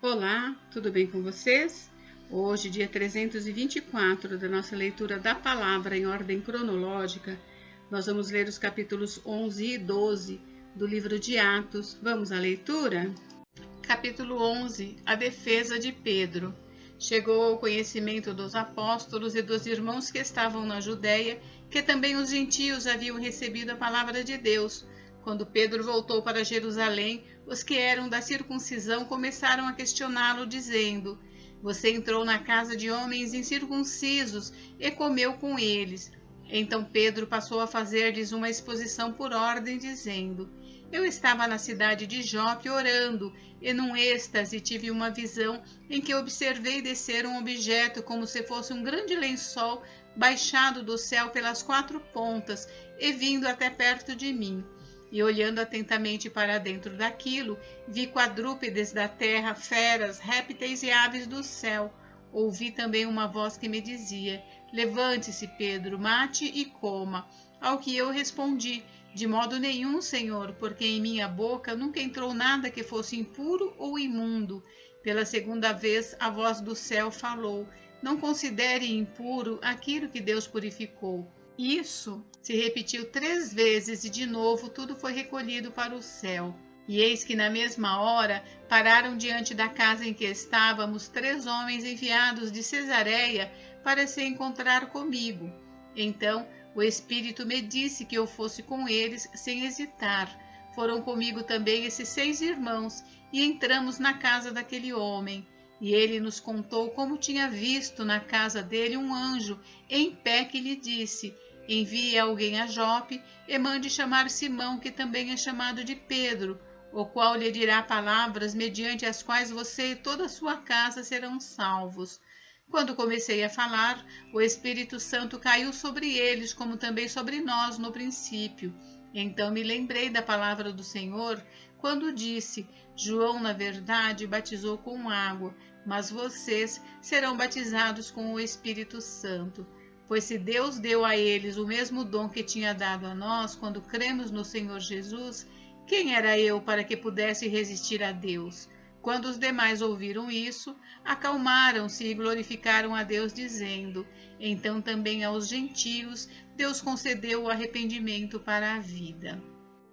Olá, tudo bem com vocês? Hoje, dia 324 da nossa leitura da palavra em ordem cronológica, nós vamos ler os capítulos 11 e 12 do livro de Atos. Vamos à leitura? Capítulo 11. A defesa de Pedro. Chegou ao conhecimento dos apóstolos e dos irmãos que estavam na Judéia, que também os gentios haviam recebido a palavra de Deus. Quando Pedro voltou para Jerusalém, os que eram da circuncisão começaram a questioná-lo, dizendo: Você entrou na casa de homens incircuncisos e comeu com eles. Então Pedro passou a fazer-lhes uma exposição por ordem, dizendo: Eu estava na cidade de Jope orando, e num êxtase tive uma visão em que observei descer um objeto como se fosse um grande lençol baixado do céu pelas quatro pontas e vindo até perto de mim. E olhando atentamente para dentro daquilo, vi quadrúpedes da terra, feras, répteis e aves do céu. Ouvi também uma voz que me dizia: Levante-se, Pedro, mate e coma. Ao que eu respondi: De modo nenhum, Senhor, porque em minha boca nunca entrou nada que fosse impuro ou imundo. Pela segunda vez, a voz do céu falou: Não considere impuro aquilo que Deus purificou. Isso se repetiu 3 vezes e de novo tudo foi recolhido para o céu. E eis que na mesma hora pararam diante da casa em que estávamos 3 homens enviados de Cesareia para se encontrar comigo. Então o Espírito me disse que eu fosse com eles sem hesitar. Foram comigo também esses 6 irmãos e entramos na casa daquele homem. E ele nos contou como tinha visto na casa dele um anjo em pé que lhe disse: Envie alguém a Jope e mande chamar Simão, que também é chamado de Pedro, o qual lhe dirá palavras mediante as quais você e toda a sua casa serão salvos. Quando comecei a falar, o Espírito Santo caiu sobre eles, como também sobre nós no princípio. Então me lembrei da palavra do Senhor, quando disse: João, na verdade, batizou com água, mas vocês serão batizados com o Espírito Santo. Pois se Deus deu a eles o mesmo dom que tinha dado a nós quando cremos no Senhor Jesus, quem era eu para que pudesse resistir a Deus? Quando os demais ouviram isso, acalmaram-se e glorificaram a Deus, dizendo: Então também aos gentios Deus concedeu o arrependimento para a vida.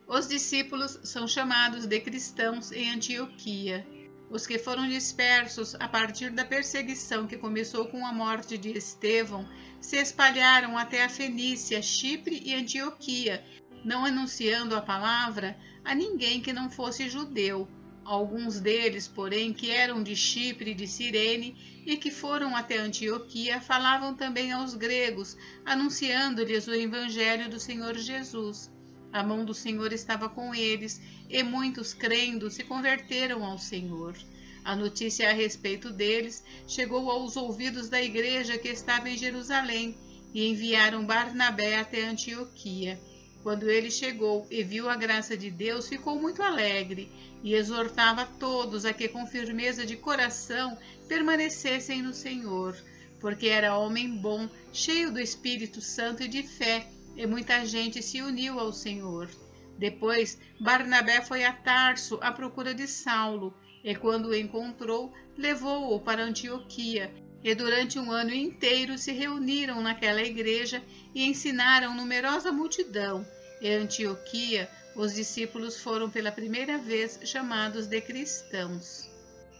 Os discípulos são chamados de cristãos em Antioquia. Os que foram dispersos a partir da perseguição que começou com a morte de Estevão se espalharam até a Fenícia, Chipre e Antioquia, não anunciando a palavra a ninguém que não fosse judeu. Alguns deles, porém, que eram de Chipre e de Cirene e que foram até Antioquia, falavam também aos gregos, anunciando-lhes o evangelho do Senhor Jesus. A mão do Senhor estava com eles, e muitos, crendo, se converteram ao Senhor. A notícia a respeito deles chegou aos ouvidos da igreja que estava em Jerusalém, e enviaram Barnabé até Antioquia. Quando ele chegou e viu a graça de Deus, ficou muito alegre, e exortava todos a que com firmeza de coração permanecessem no Senhor, porque era homem bom, cheio do Espírito Santo e de fé, e muita gente se uniu ao Senhor. Depois, Barnabé foi a Tarso à procura de Saulo, e quando o encontrou, levou-o para Antioquia, e durante 1 ano inteiro se reuniram naquela igreja e ensinaram numerosa multidão. Em Antioquia, os discípulos foram pela primeira vez chamados de cristãos.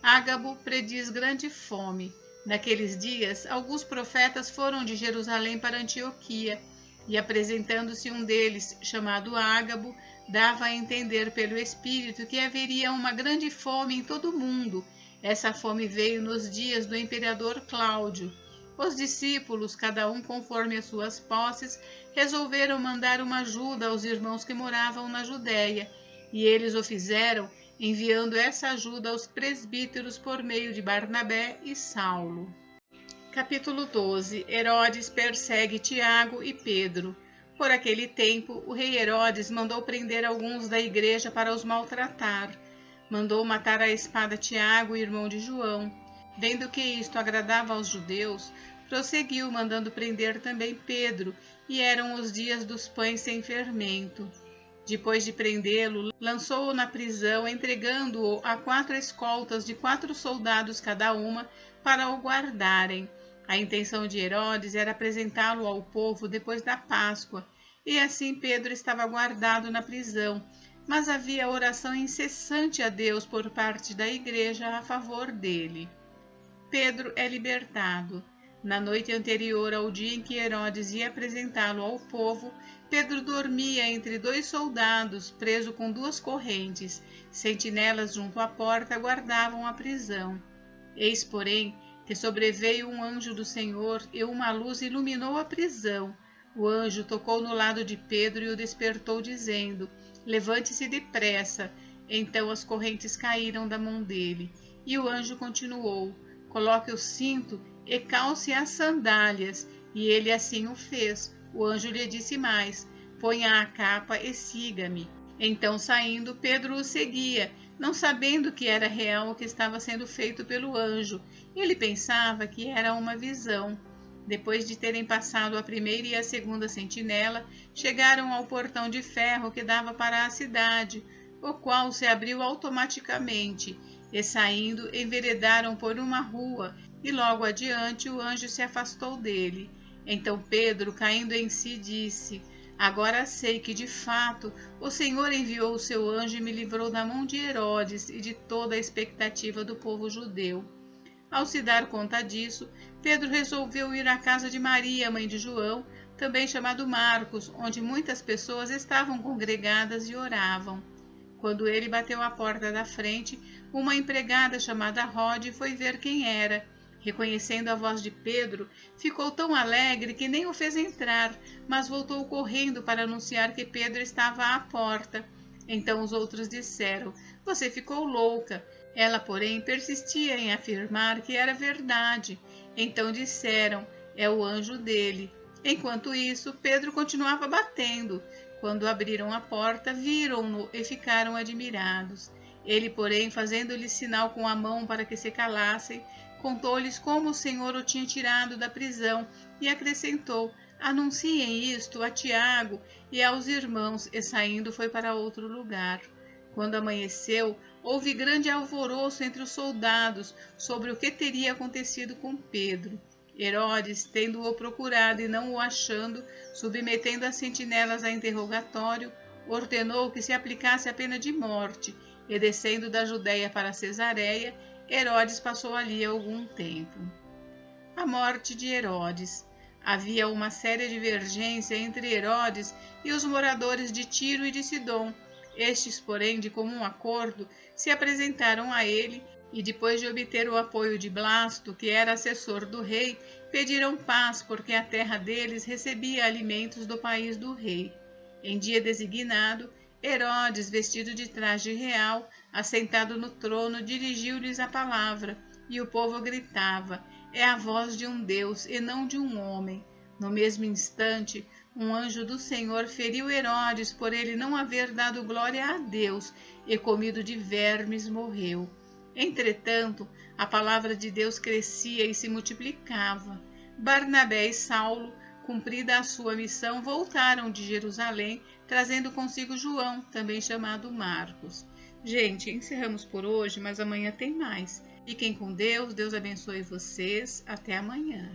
Ágabo prediz grande fome. Naqueles dias, alguns profetas foram de Jerusalém para Antioquia, e apresentando-se um deles, chamado Ágabo, dava a entender pelo Espírito que haveria uma grande fome em todo o mundo. Essa fome veio nos dias do imperador Cláudio. Os discípulos, cada um conforme as suas posses, resolveram mandar uma ajuda aos irmãos que moravam na Judéia, e eles o fizeram, enviando essa ajuda aos presbíteros por meio de Barnabé e Saulo. Capítulo 12. Herodes persegue Tiago e Pedro. Por aquele tempo, o rei Herodes mandou prender alguns da igreja para os maltratar. Mandou matar à espada Tiago, irmão de João. Vendo que isto agradava aos judeus, prosseguiu mandando prender também Pedro, e eram os dias dos pães sem fermento. Depois de prendê-lo, lançou-o na prisão, entregando-o a 4 escoltas de 4 soldados cada uma para o guardarem. A intenção de Herodes era apresentá-lo ao povo depois da Páscoa, e assim Pedro estava guardado na prisão, mas havia oração incessante a Deus por parte da igreja a favor dele. Pedro é libertado. Na noite anterior ao dia em que Herodes ia apresentá-lo ao povo, Pedro dormia entre 2 soldados, preso com 2 correntes. Sentinelas junto à porta guardavam a prisão. Eis, porém, que sobreveio um anjo do Senhor e uma luz iluminou a prisão. O anjo tocou no lado de Pedro e o despertou, dizendo: levante-se depressa. Então as correntes caíram da mão dele. E o anjo continuou: coloque o cinto e calce as sandálias. E ele assim o fez. O anjo lhe disse mais: ponha a capa e siga-me. Então, saindo, Pedro o seguia, não sabendo que era real o que estava sendo feito pelo anjo. Ele pensava que era uma visão. Depois de terem passado a primeira e a segunda sentinela, chegaram ao portão de ferro que dava para a cidade, o qual se abriu automaticamente, e saindo, enveredaram por uma rua, e logo adiante o anjo se afastou dele. Então Pedro, caindo em si, disse: agora sei que, de fato, o Senhor enviou o seu anjo e me livrou da mão de Herodes e de toda a expectativa do povo judeu. Ao se dar conta disso, Pedro resolveu ir à casa de Maria, mãe de João, também chamado Marcos, onde muitas pessoas estavam congregadas e oravam. Quando ele bateu à porta da frente, uma empregada chamada Rode foi ver quem era. Reconhecendo a voz de Pedro, ficou tão alegre que nem o fez entrar, mas voltou correndo para anunciar que Pedro estava à porta. Então os outros disseram: você ficou louca. Ela, porém, persistia em afirmar que era verdade. Então disseram: é o anjo dele. Enquanto isso, Pedro continuava batendo. Quando abriram a porta, viram-no e ficaram admirados. Ele, porém, fazendo-lhes sinal com a mão para que se calassem, contou-lhes como o Senhor o tinha tirado da prisão e acrescentou: anunciem isto a Tiago e aos irmãos, e saindo foi para outro lugar. Quando amanheceu, houve grande alvoroço entre os soldados sobre o que teria acontecido com Pedro. Herodes, tendo-o procurado e não o achando, submetendo as sentinelas a interrogatório, ordenou que se aplicasse a pena de morte, e descendo da Judéia para Cesareia, Herodes passou ali algum tempo. A morte de Herodes. Havia uma séria divergência entre Herodes e os moradores de Tiro e de Sidom. Estes, porém, de comum acordo, se apresentaram a ele e, depois de obter o apoio de Blasto, que era assessor do rei, pediram paz, porque a terra deles recebia alimentos do país do rei. Em dia designado, Herodes, vestido de traje real, assentado no trono, dirigiu-lhes a palavra, e o povo gritava: é a voz de um Deus e não de um homem. No mesmo instante, um anjo do Senhor feriu Herodes por ele não haver dado glória a Deus, e comido de vermes morreu. Entretanto, a palavra de Deus crescia e se multiplicava. Barnabé e Saulo, cumprida a sua missão, voltaram de Jerusalém, trazendo consigo João, também chamado Marcos. Gente, encerramos por hoje, mas amanhã tem mais. Fiquem com Deus, Deus abençoe vocês. Até amanhã.